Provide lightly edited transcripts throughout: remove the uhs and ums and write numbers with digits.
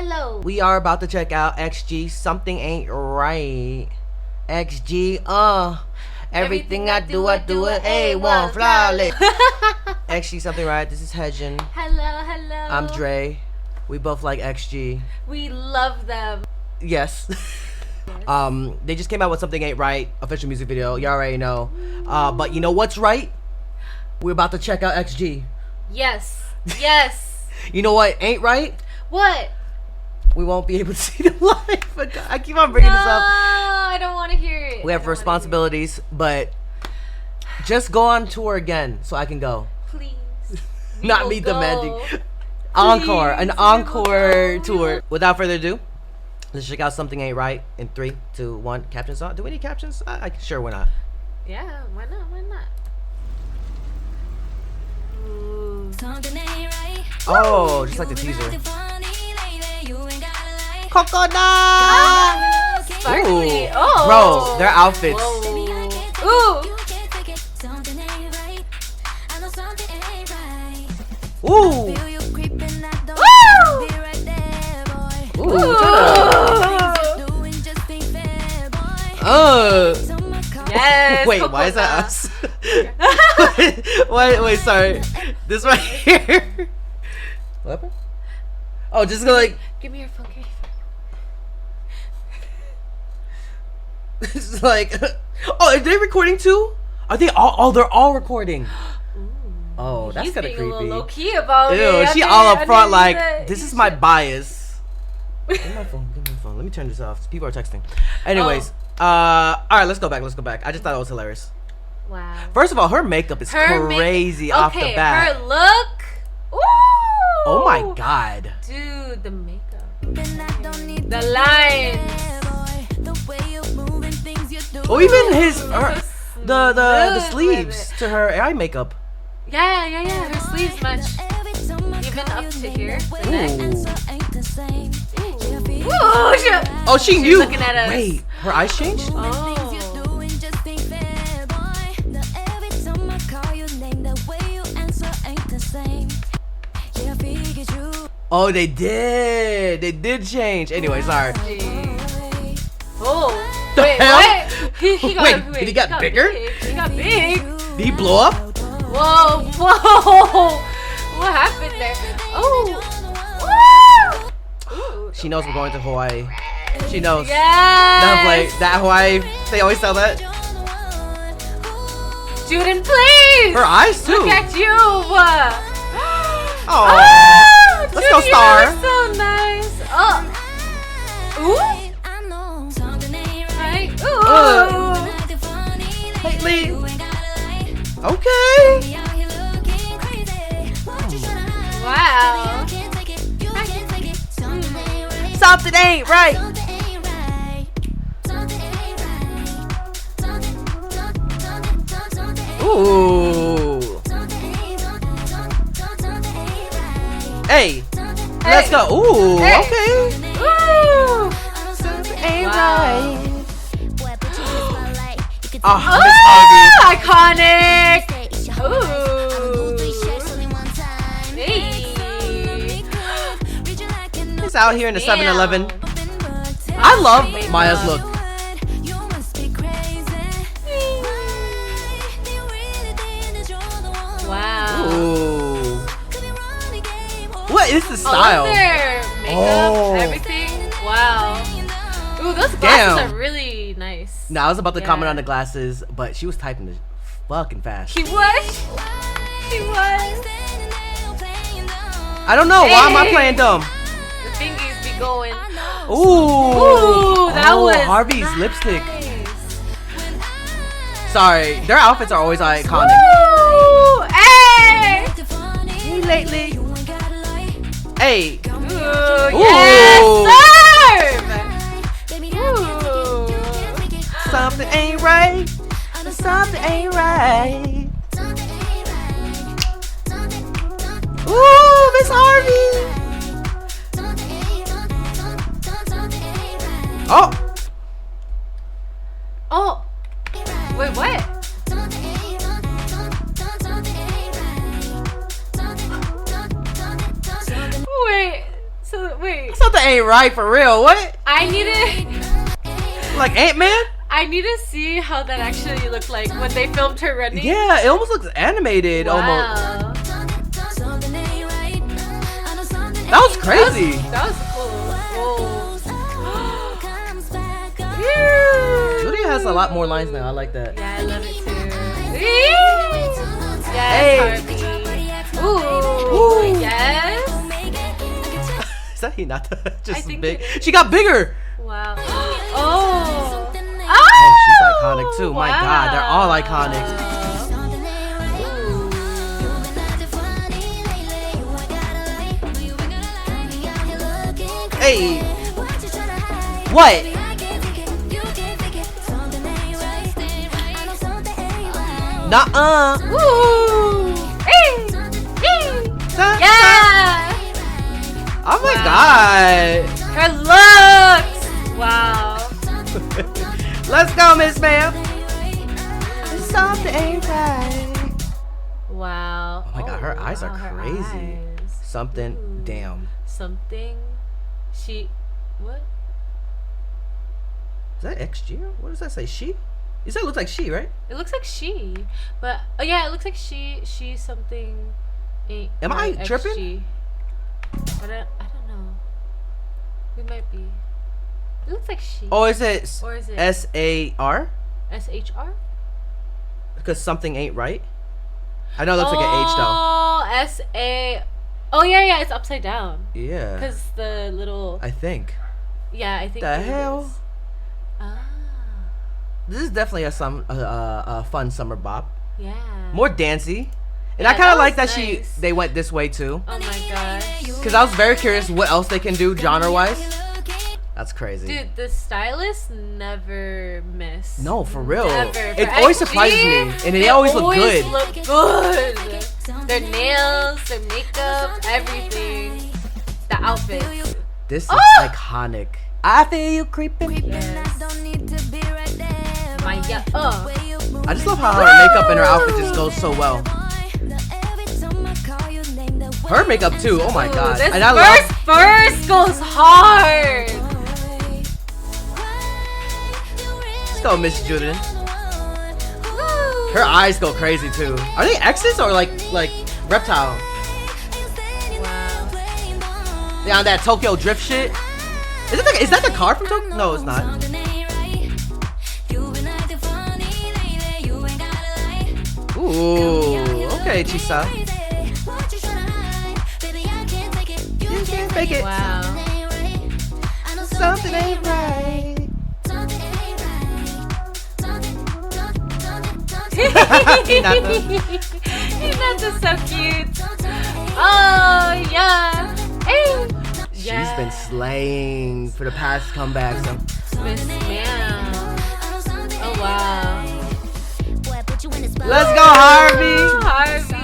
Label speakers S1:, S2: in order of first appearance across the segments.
S1: Hello.
S2: We are about to check out XG. Something ain't right. XG, everything I do it A1 flawless. XG, something right. This is Hejin.
S1: Hello, hello.
S2: I'm Dre. We both like XG.
S1: We love them.
S2: Yes. They just came out with Something Ain't Right official music video. You already know. But you know what's right? We're about to check out XG.
S1: Yes. Yes.
S2: You know what ain't right?
S1: What?
S2: We won't be able to see them live. I keep on bringing this up.
S1: I don't want to hear it.
S2: We have responsibilities, but just go on tour again so I can go.
S1: Please.
S2: Not me demanding. Encore. An encore tour. Without further ado, let's check out Something Ain't Right in 3, 2, 1. Captions on. Do we need captions? Sure, why not?
S1: Yeah, why not? Why not? Ooh.
S2: Oh, just like the teaser. Coconut!
S1: Sparkly.
S2: Ooh.
S1: Oh.
S2: Bro, their outfits.
S1: Ooh.
S2: Ooh.
S1: Ooh. Yes.
S2: Wait, why is that us? wait, sorry. This right here. What happened? Oh, just go like.
S1: Give me your phone case.
S2: It's like. Oh, are they recording too? Are they all? Oh, they're all recording. Oh, that's kind of creepy.
S1: A little low key about
S2: Ew,
S1: it.
S2: she all up front like, this is my bias. Give me my phone. Let me turn this off. People are texting. Anyways, all right, let's go back. I just thought it was hilarious.
S1: Wow.
S2: First of all, her makeup is crazy off the bat.
S1: Her look. Ooh.
S2: Oh my god.
S1: Dude, the makeup. The lines.
S2: Oh, even the sleeves to her eye makeup.
S1: Yeah. Her sleeves match. Even up to here. The neck. Ooh,
S2: she knew.
S1: Looking at us.
S2: Wait, her eyes changed?
S1: Oh.
S2: Oh, they did. They did change. Anyway, sorry.
S1: Oh.
S2: The
S1: Wait,
S2: hell?
S1: what? He got
S2: Wait, did he get bigger?
S1: He got big.
S2: Did he blow up?
S1: Whoa. What happened there? Oh. Ooh.
S2: She knows we're going to Hawaii. She knows.
S1: Yes.
S2: That Hawaii, they always tell that.
S1: Juden, please.
S2: Her eyes too.
S1: Look at you.
S2: Oh. Let's
S1: Judy,
S2: go, Star.
S1: You look so nice. Oh. Ooh. Right. Ooh.
S2: Lately. Okay.
S1: Wow.
S2: Something ain't right. Ooh. Hey. Let's go. Ooh.
S1: Hey.
S2: Okay.
S1: Ooh.
S2: Something ain't
S1: Wow.
S2: right. Oh, Miss Harvey.
S1: Iconic. Ooh. Hey.
S2: It's out here in the
S1: Damn.
S2: 7-Eleven. I love Maya's look.
S1: Wow.
S2: Ooh. What is the style?
S1: Oh, their makeup, everything. Wow. Ooh, those glasses are really nice.
S2: Nah, I was about to comment on the glasses, but she was typing it fucking fast.
S1: She was.
S2: I don't know. Why am I playing dumb?
S1: The fingies be going.
S2: Ooh.
S1: That was
S2: Harvey's
S1: nice.
S2: lipstick. Sorry, their outfits are always iconic.
S1: Ooh, hey.
S2: Hey, lately. Hey.
S1: Ooh,
S2: Ooh.
S1: yes, serve. Ooh.
S2: Something ain't right. Something ain't right. Ooh, Miss Harvey. Oh.
S1: Oh. Wait, what? Wait. So wait.
S2: I thought something ain't right for real. What?
S1: I need to.
S2: Like Ant-Man?
S1: I need to see how that actually looked like when they filmed her running.
S2: Yeah, it almost looks animated.
S1: Wow.
S2: Almost. That was crazy.
S1: That was cool.
S2: Judy has a lot more lines now. I like that.
S1: Yeah, I love it too. Yes,
S2: Hey.
S1: Harvey. Ooh. Yes.
S2: Is that Hinata?
S1: I
S2: Just
S1: think
S2: big.
S1: it is.
S2: She got bigger.
S1: Wow. Oh.
S2: Oh, she's iconic too. My God, they're all iconic. Hey. What? Nuh-uh.
S1: Ooh. Hey. Yeah.
S2: Oh my
S1: Wow.
S2: God.
S1: Her looks. Wow.
S2: Let's go, Miss Ma'am. Something ain't right.
S1: Wow.
S2: Oh my God, her eyes are
S1: her
S2: crazy.
S1: eyes.
S2: Something,
S1: Ooh.
S2: damn.
S1: Something. What?
S2: Is that XG? What does that say? She? You said it looks like she, right?
S1: It looks like she, but oh yeah, it looks like she's something.
S2: Am I
S1: XG.
S2: tripping?
S1: I don't know. We might be. It looks like she.
S2: Oh, is it
S1: Or is it
S2: SAR?
S1: SHR?
S2: Because something ain't right? I know it looks like an H though.
S1: Oh, SA. Oh yeah, it's upside down.
S2: Yeah.
S1: Because the little.
S2: I think.
S1: Yeah, I think.
S2: The
S1: it
S2: hell?
S1: is. Ah.
S2: This is definitely a fun summer bop.
S1: Yeah.
S2: More dancey. And
S1: Yeah,
S2: I kind
S1: that
S2: of like
S1: was
S2: that
S1: nice.
S2: they went this way too.
S1: Oh my gosh.
S2: Because I was very curious what else they can do genre-wise. That's crazy.
S1: Dude, the stylists never miss.
S2: No, for real.
S1: Never.
S2: It
S1: For
S2: always
S1: XG,
S2: surprises me. And they always look good.
S1: Look good. Their nails, their makeup, everything. The outfits.
S2: This is
S1: Oh!
S2: iconic. I feel you creeping.
S1: Yes. My yeah.
S2: I just love how her makeup and her outfit just goes so well. Her makeup too. Oh my
S1: Ooh,
S2: God.
S1: This
S2: And I
S1: verse goes hard.
S2: Let's go, Miss Juden. Her eyes go crazy too. Are they X's or like reptile?
S1: Wow.
S2: They on that Tokyo drift shit. Is that the car from Tokyo? No, it's not. Ooh, okay, Chisa. You can't fake it.
S1: Wow.
S2: Something ain't right.
S1: Hinata's so cute. Oh yeah. Hey.
S2: She's been slaying for the past comeback. So.
S1: Miss Ma'am. Oh wow.
S2: Let's go, Harvey.
S1: Harvey.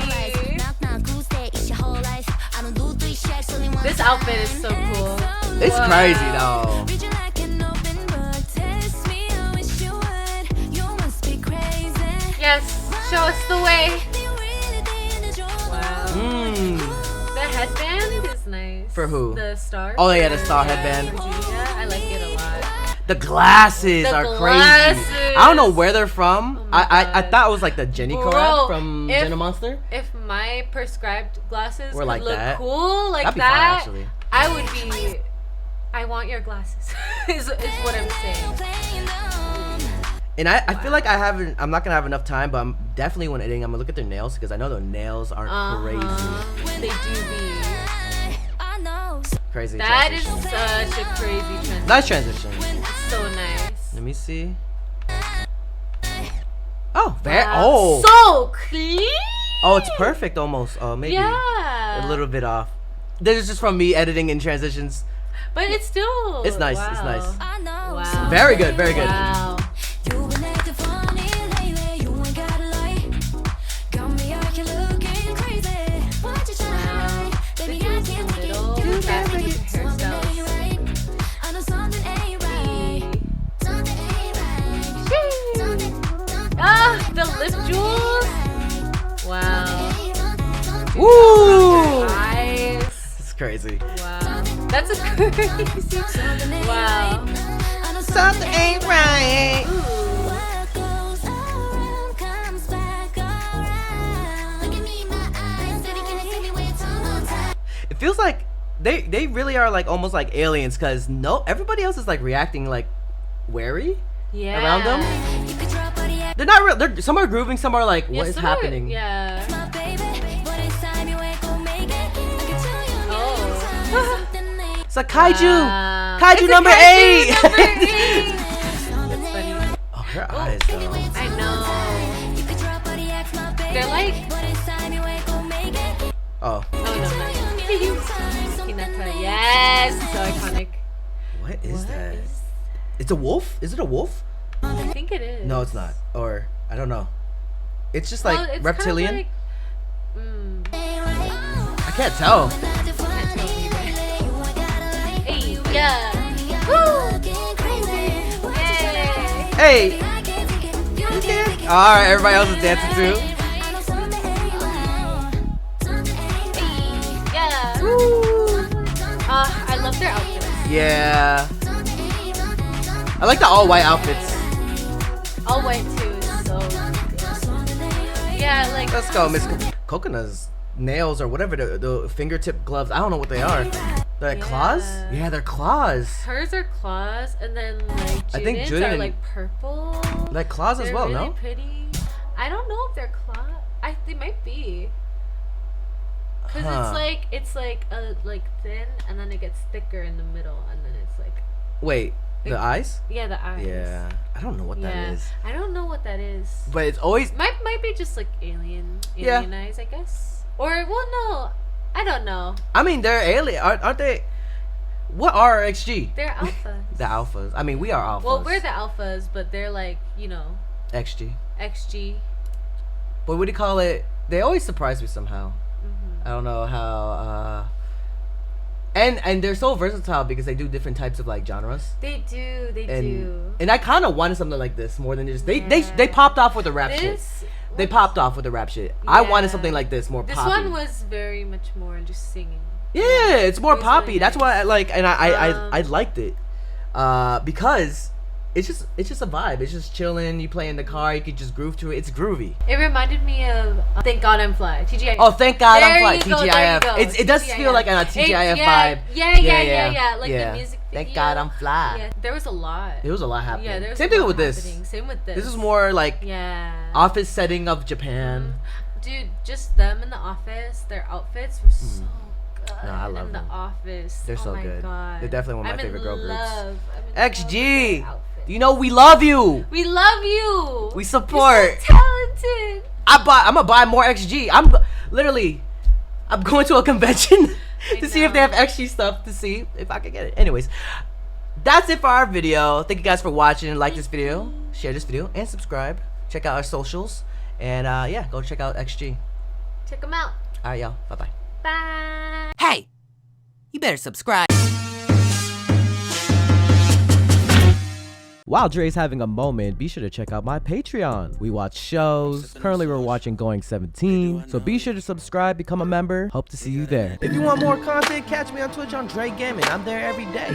S1: This outfit is so cool.
S2: It's
S1: Wow.
S2: crazy though.
S1: Yes, show us the way. Wow. The headband is nice.
S2: For who?
S1: The star.
S2: Oh, yeah, the star headband.
S1: Yeah, I like it a lot.
S2: The glasses
S1: The
S2: are
S1: glasses.
S2: crazy. I don't know where they're from.
S1: Oh my
S2: I
S1: God.
S2: thought it was like the Jenny
S1: Bro,
S2: collab from
S1: if-
S2: Jenna Monster.
S1: If my prescribed glasses
S2: Or
S1: could
S2: like
S1: look
S2: that.
S1: cool like
S2: That'd be fire,
S1: that,
S2: actually.
S1: I would be. I want your glasses. is what I'm saying.
S2: And I feel like I'm not gonna have enough time, but I'm definitely when editing, I'm gonna look at their nails because I know their nails are crazy.
S1: They do be.
S2: Crazy.
S1: That is
S2: transition.
S1: such a crazy transition.
S2: Nice transition.
S1: So nice.
S2: Let me see. Oh, very.
S1: Wow.
S2: Oh.
S1: So clean.
S2: Oh, it's perfect almost. Oh, maybe
S1: Yeah.
S2: a little bit off. This is just from me editing in transitions.
S1: But it's still.
S2: It's nice.
S1: Wow.
S2: It's nice.
S1: Wow.
S2: Very good. Very good.
S1: Wow. Ah, the lip jewels. Wow.
S2: Woo!
S1: Eyes.
S2: It's crazy.
S1: Wow. That's a crazy. Wow.
S2: Something ain't right. It feels like they really are like almost like aliens, because everybody else is like reacting like wary around them. They're not real. Some are grooving, some are like, what is happening?
S1: Yeah.
S2: Oh. It's like kaiju. Kaiju number 8.
S1: Number 8. That's funny.
S2: Oh, her eyes though.
S1: I know. They're like.
S2: Oh.
S1: Oh no. Hinata. Yes. So iconic.
S2: What is that? It's a wolf? Is it a wolf?
S1: I think it is.
S2: No, it's not. Or I don't know. It's just like
S1: it's
S2: reptilian.
S1: Kind of like,
S2: I can't tell.
S1: Hey, yeah. Woo!
S2: Hey. All right, everybody else is dancing too.
S1: Yeah. I love their outfits.
S2: Yeah. I like the all white outfits.
S1: All white too is so good. Yeah, like.
S2: Let's go, Miss Coconuts. Nails or whatever, the fingertip gloves. I don't know what they are. They're like claws? Yeah, they're claws.
S1: Hers are claws, and then like
S2: I think
S1: Juden's are like purple.
S2: Like claws as well,
S1: really
S2: no?
S1: Pretty. I don't know if they're claws. They might be. Cause it's like a thin, and then it gets thicker in the middle, and then it's like.
S2: Wait, the eyes?
S1: Yeah, the eyes.
S2: Yeah, I don't know what that is.
S1: I don't know what that is.
S2: But it's always
S1: might be just like alien eyes, I guess. Or well, no, I don't know.
S2: I mean, they're alien, aren't they? What are XG?
S1: They're alphas.
S2: The alphas. I mean, we are alphas.
S1: Well, we're the alphas, but they're like
S2: XG.
S1: XG.
S2: But what do you call it? They always surprise me somehow. I don't know how. And they're so versatile because they do different types of like genres.
S1: They do.
S2: And I kind of wanted something like this more than just they popped off with the rap shit. They popped off with the rap shit. Yeah. I wanted something like this, more poppy.
S1: This one was very much more just singing.
S2: Yeah, it's more poppy.
S1: Really
S2: That's
S1: nice.
S2: why I like, and I liked it, because it's just a vibe. It's just chilling. You play in the car. You could just groove to it. It's groovy.
S1: It reminded me of Thank God I'm Fly. TGIF.
S2: Oh, Thank God I'm Fly.
S1: There you go,
S2: TGIF. It does feel like a TGIF vibe.
S1: Yeah. Like the music video.
S2: Thank God I'm Fly.
S1: Yeah, there was a lot.
S2: There was a lot happening.
S1: Yeah, there was
S2: Same thing with this.
S1: Same with this.
S2: This is more like office setting of Japan.
S1: Dude, just them in the office. Their outfits were so good.
S2: No, I love them.
S1: The office.
S2: They're so good.
S1: God.
S2: They're definitely one of my favorite girl groups. XG.
S1: You
S2: know we love you.
S1: We love you.
S2: We support.
S1: You're so talented.
S2: I'm gonna buy more XG. I'm going to a convention to see if they have XG stuff, to see if I can get it. Anyways, that's it for our video. Thank you guys for watching. Like this video, share this video, and subscribe. Check out our socials, and yeah, go check out XG.
S1: Check them out.
S2: All right, y'all. Bye-bye.
S1: Bye.
S3: Hey, you better subscribe.
S2: While Dre's having a moment, be sure to check out my Patreon. We watch shows. Currently, we're watching Going 17. So be sure to subscribe, become a member. Hope to see you there. If you want more content, catch me on Twitch on JREAMERS. I'm there every day.